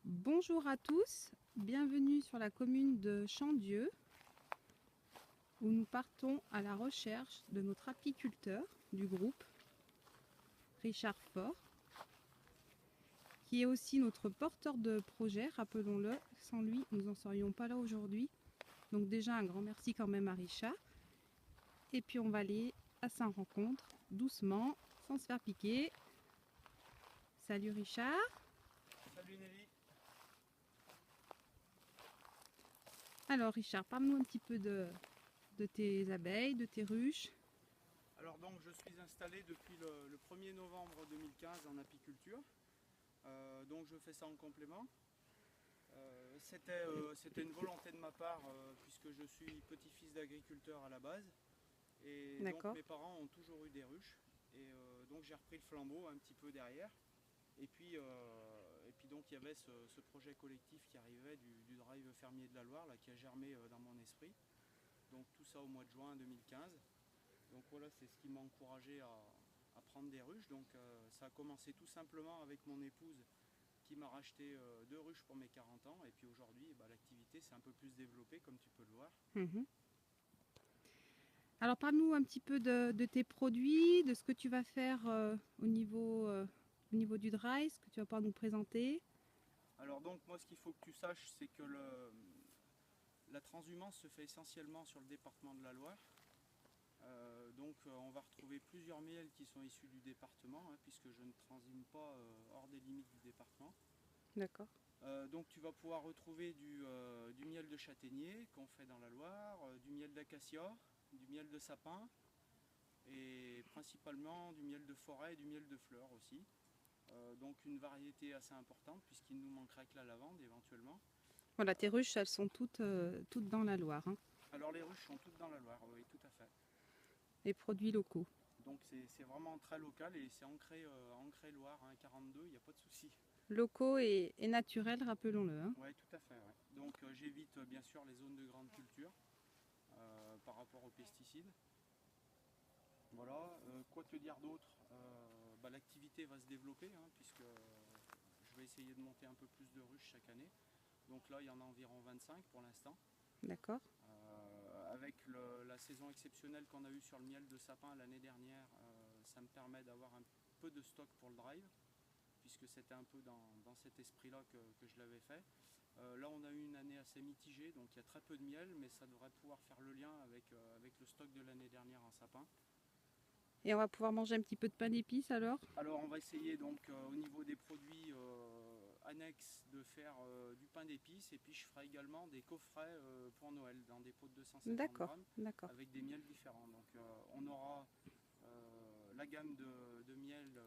Bonjour à tous, bienvenue sur la commune de Chandieu où nous partons à la recherche de notre apiculteur du groupe, Richard Faure, qui est aussi notre porteur de projet, rappelons-le, sans lui nous n'en serions pas là aujourd'hui. Donc déjà un grand merci quand même à Richard. Et puis on va aller à sa rencontre doucement, sans se faire piquer. Salut Richard. Salut Nelly. Alors Richard, parle-nous un petit peu de tes abeilles, de tes ruches. Alors donc je suis installé depuis le 1er novembre 2015 en apiculture. Donc je fais ça en complément. C'était une volonté de ma part puisque je suis petit-fils d'agriculteur à la base. Et donc D'accord. mes parents ont toujours eu des ruches. Et donc j'ai repris le flambeau un petit peu derrière. Et puis donc il y avait ce projet collectif qui arrivait du drive fermier de la Loire là, qui a germé dans mon esprit. Donc tout ça au mois de juin 2015. Donc voilà, c'est ce qui m'a encouragé à prendre des ruches. Donc ça a commencé tout simplement avec mon épouse qui m'a racheté 2 ruches pour mes 40 ans. Et puis aujourd'hui, l'activité s'est un peu plus développée comme tu peux le voir. Mhm. Alors parle-nous un petit peu de tes produits, de ce que tu vas faire au niveau du dry, ce que tu vas pouvoir nous présenter. Alors donc moi ce qu'il faut que tu saches, c'est que la transhumance se fait essentiellement sur le département de la Loire. On va retrouver plusieurs miels qui sont issus du département, hein, puisque je ne transhume pas hors des limites du département. D'accord. Donc tu vas pouvoir retrouver du miel de châtaignier qu'on fait dans la Loire, du miel d'acacia, du miel de sapin et principalement du miel de forêt et du miel de fleurs aussi. Donc une variété assez importante puisqu'il nous manquerait que la lavande éventuellement. Voilà, tes ruches, elles sont toutes dans la Loire, hein. Alors les ruches sont toutes dans la Loire, oui tout à fait. Les produits locaux. Donc c'est vraiment très local et c'est ancré Loire, hein, 42, il n'y a pas de souci. Locaux et naturels, rappelons-le, hein. Oui tout à fait. Ouais. Donc j'évite bien sûr les zones de grande culture par rapport aux pesticides. Voilà, quoi te dire d'autre? L'activité va se développer hein, puisque je vais essayer de monter un peu plus de ruches chaque année. Donc là, il y en a environ 25 pour l'instant. D'accord. Avec la saison exceptionnelle qu'on a eue sur le miel de sapin l'année dernière, ça me permet d'avoir un peu de stock pour le drive, puisque c'était un peu dans cet esprit-là que je l'avais fait. Là, on a eu une année assez mitigée, donc il y a très peu de miel, mais ça devrait pouvoir faire le lien avec le stock de l'année dernière en sapin. Et on va pouvoir manger un petit peu de pain d'épices alors. Alors on va essayer donc au niveau des produits annexes de faire du pain d'épices et puis je ferai également des coffrets pour Noël dans des pots de 250 D'accord, grammes d'accord. avec des miels différents. Donc on aura la gamme de miel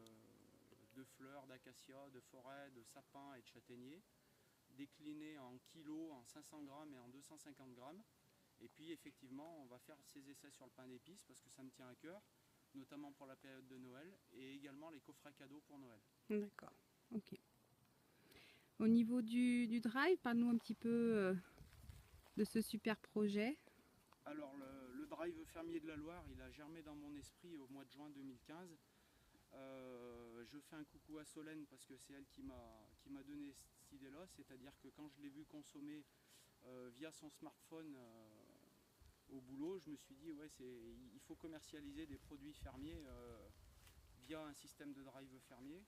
de fleurs, d'acacia, de forêt, de sapin et de châtaignier déclinés en kilos, en 500 grammes et en 250 grammes. Et puis effectivement on va faire ces essais sur le pain d'épices parce que ça me tient à cœur, notamment pour la période de Noël, et également les coffrets cadeaux pour Noël. D'accord. Ok. Au niveau du drive, parle-nous un petit peu de ce super projet. Alors le drive fermier de la Loire, il a germé dans mon esprit au mois de juin 2015. Je fais un coucou à Solène parce que c'est elle qui m'a donné cette idée-là, c'est-à-dire que quand je l'ai vu consommer via son smartphone au boulot, je me suis dit ouais, il faut commercialiser des produits fermiers via un système de drive fermier.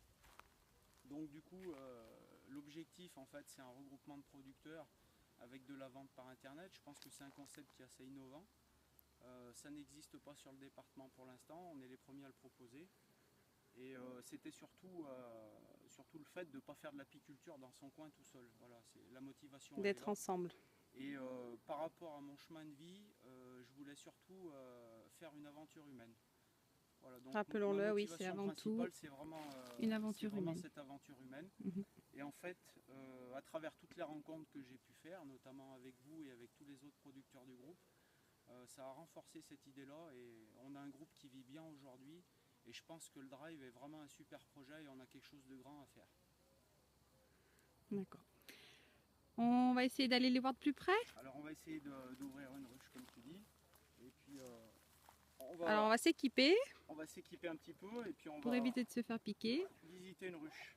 Donc du coup, l'objectif en fait c'est un regroupement de producteurs avec de la vente par internet. Je pense que c'est un concept qui est assez innovant. Ça n'existe pas sur le département pour l'instant, on est les premiers à le proposer. Et c'était surtout le fait de ne pas faire de l'apiculture dans son coin tout seul. Voilà, la motivation elle est D'être là. ensemble. Et par rapport à mon chemin de vie, je voulais surtout faire une aventure humaine. Voilà, donc ma Rappelons-le, oui, c'est motivation avant tout principale, une aventure humaine. cette aventure humaine. Mhm. Et en fait, à travers toutes les rencontres que j'ai pu faire, notamment avec vous et avec tous les autres producteurs du groupe, ça a renforcé cette idée-là et on a un groupe qui vit bien aujourd'hui. Et je pense que le drive est vraiment un super projet et on a quelque chose de grand à faire. D'accord. On va essayer d'aller les voir de plus près. Alors on va essayer d'ouvrir une ruche comme tu dis. Et puis Alors on va s'équiper on va s'équiper un petit peu et puis on pour va éviter de se faire piquer. visiter une ruche.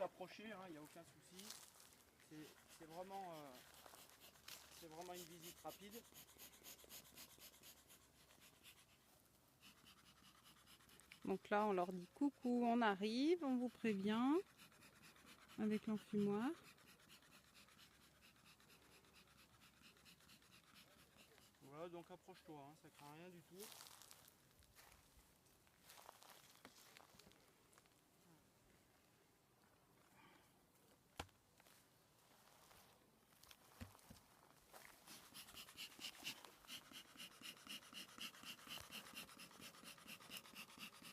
t'approcher, il n'y a aucun souci. C'est vraiment une visite rapide. Donc là, on leur dit coucou, on arrive, on vous prévient avec l'enfumoir. Voilà, donc approche-toi, hein, ça craint rien du tout.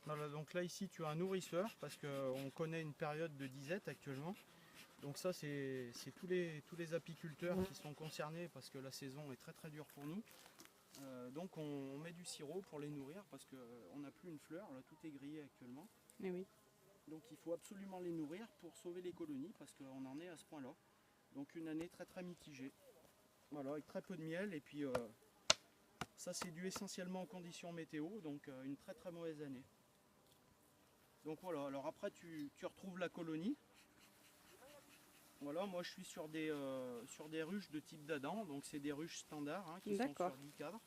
Voilà, donc là ici tu as un nourrisseur parce qu'on connaît une période de disette actuellement. Donc ça c'est tous les apiculteurs qui sont concernés parce que la saison est très très dure pour nous. Donc on met du sirop pour les nourrir parce qu'on n'a plus une fleur, là tout est grillé actuellement. Eh oui. Donc il faut absolument les nourrir pour sauver les colonies parce qu'on en est à ce point là. Donc une année très très mitigée. Voilà, avec très peu de miel et puis ça c'est dû essentiellement aux conditions météo, donc une très très mauvaise année. Donc voilà, alors après tu retrouves la colonie. Voilà, moi je suis sur des ruches de type d'Adam, donc c'est des ruches standards hein, qui sont sur 10 cadres.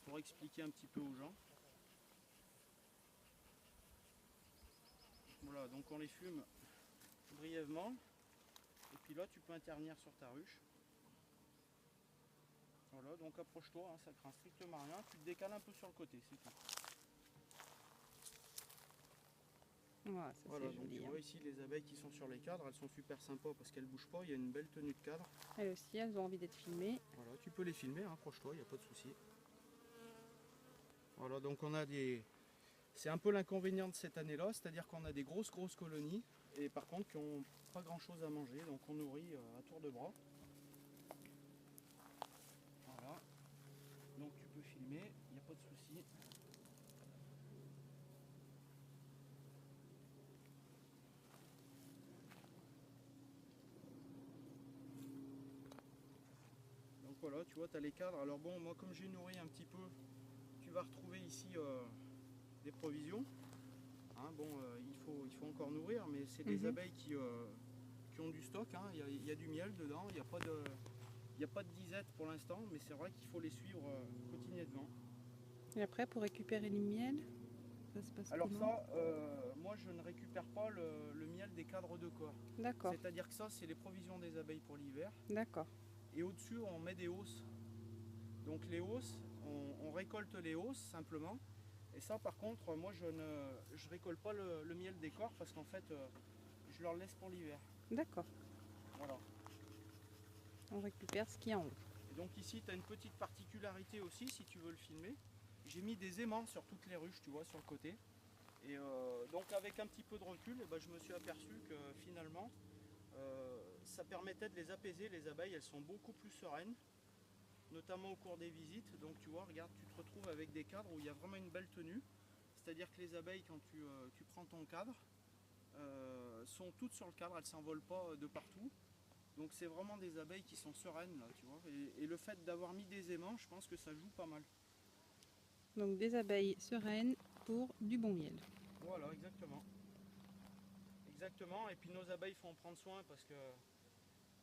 Pour expliquer un petit peu aux gens. Voilà, donc on les fume brièvement. Et puis là tu peux intervenir sur ta ruche. Voilà, donc approche-toi, hein, ça craint strictement rien. Tu te décales un peu sur le côté, c'est tout. Voilà, donc joli, tu vois ici les abeilles qui sont sur les cadres, elles sont super sympas parce qu'elles ne bougent pas, il y a une belle tenue de cadre. Elles aussi, elles ont envie d'être filmées. Voilà, tu peux les filmer, hein, approche-toi, il n'y a pas de souci. Voilà, donc on a des... C'est un peu l'inconvénient de cette année-là, c'est-à-dire qu'on a des grosses colonies et par contre qui n'ont pas grand-chose à manger, donc on nourrit à tour de bras. Voilà, donc tu peux filmer, il n'y a pas de souci. Voilà, tu vois, tu as les cadres. Alors bon, moi comme j'ai nourri un petit peu, tu vas retrouver ici des provisions. Hein, bon, il faut encore nourrir, mais c'est des abeilles qui ont du stock. Hein. Il y a du miel dedans, il n'y a pas de disette pour l'instant, mais c'est vrai qu'il faut les suivre quotidiennement. Et après, pour récupérer le miel, ça se passe alors comment? ça, moi je ne récupère pas le miel des cadres de corps. D'accord. C'est-à-dire que ça, c'est les provisions des abeilles pour l'hiver. D'accord. Et au-dessus, on met des hausses. Donc les hausses, on récolte les hausses simplement. Et ça, par contre, moi, je récolte pas le miel des corps parce qu'en fait, je leur laisse pour l'hiver. D'accord. Voilà. On récupère ce qu'il y a en haut. Et donc ici, tu as une petite particularité aussi, si tu veux le filmer. J'ai mis des aimants sur toutes les ruches, tu vois, sur le côté. Et donc avec un petit peu de recul, je me suis aperçu que finalement, ça permettait de les apaiser, les abeilles, elles sont beaucoup plus sereines, notamment au cours des visites. Donc tu vois, regarde, tu te retrouves avec des cadres où il y a vraiment une belle tenue. C'est-à-dire que les abeilles, quand tu prends ton cadre, sont toutes sur le cadre, elles ne s'envolent pas de partout. Donc c'est vraiment des abeilles qui sont sereines là, tu vois. Et le fait d'avoir mis des aimants, je pense que ça joue pas mal. Donc des abeilles sereines pour du bon miel. Voilà, exactement. Exactement, et puis nos abeilles, il faut en prendre soin parce que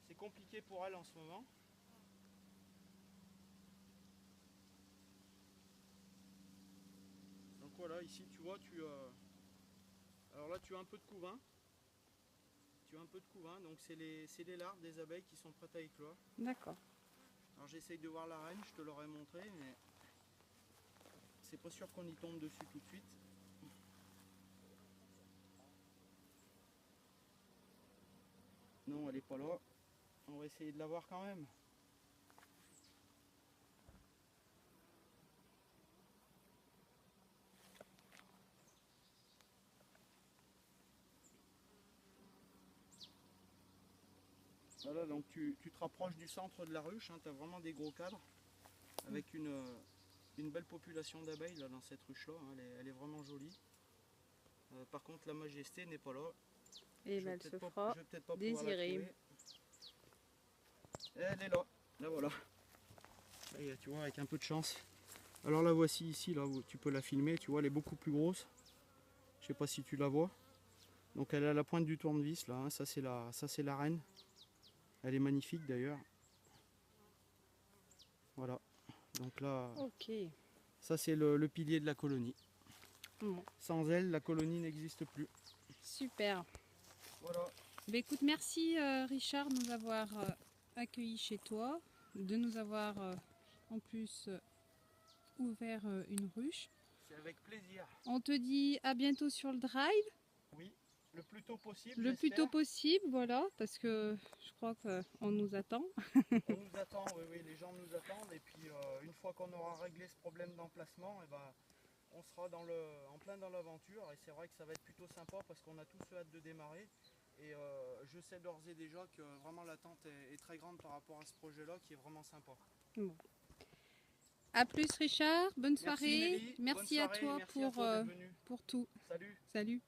c'est compliqué pour elles en ce moment. Donc voilà, ici tu vois, alors là tu as un peu de couvain. Tu as un peu de couvain, donc c'est les larves des abeilles qui sont prêtes à éclore. D'accord. Alors j'essaye de voir la reine, je te l'aurais montré, mais c'est pas sûr qu'on y tombe dessus tout de suite. Non, elle est pas là. On va essayer de la voir quand même. Voilà, donc tu te rapproches du centre de la ruche, hein, tu as vraiment des gros cadres avec une belle population d'abeilles là, dans cette ruche là, hein, elle est vraiment jolie. Par contre la majesté n'est pas là. Et elle se fera désirer. Elle est là, là voilà. Et tu vois, avec un peu de chance. Alors la voici ici, là où tu peux la filmer, tu vois, elle est beaucoup plus grosse. Je sais pas si tu la vois. Donc elle a la pointe du tournevis là, hein. Ça c'est la reine. Elle est magnifique d'ailleurs. Voilà. Donc là, Ok. ça c'est le pilier de la colonie. Bon, Sans elle, la colonie n'existe plus. super. Voilà. Bah, écoute, merci Richard de nous avoir accueillis chez toi, de nous avoir en plus ouvert une ruche. C'est avec plaisir. On te dit à bientôt sur le drive, Oui, le plus tôt possible. le plus tôt j'espère. possible, voilà, parce que je crois qu'on nous attend. On nous attend, oui, les gens nous attendent. Et puis une fois qu'on aura réglé ce problème d'emplacement, eh ben, on sera en plein dans l'aventure. Et c'est vrai que ça va être plutôt sympa parce qu'on a tous hâte de démarrer. Et je sais d'ores et déjà que vraiment l'attente est très grande par rapport à ce projet-là qui est vraiment sympa. Bon. À plus Richard, bonne Merci soirée. Mélie, Merci bonne à soirée, toi merci à toi d'être venue. pour tout. Salut. Salut.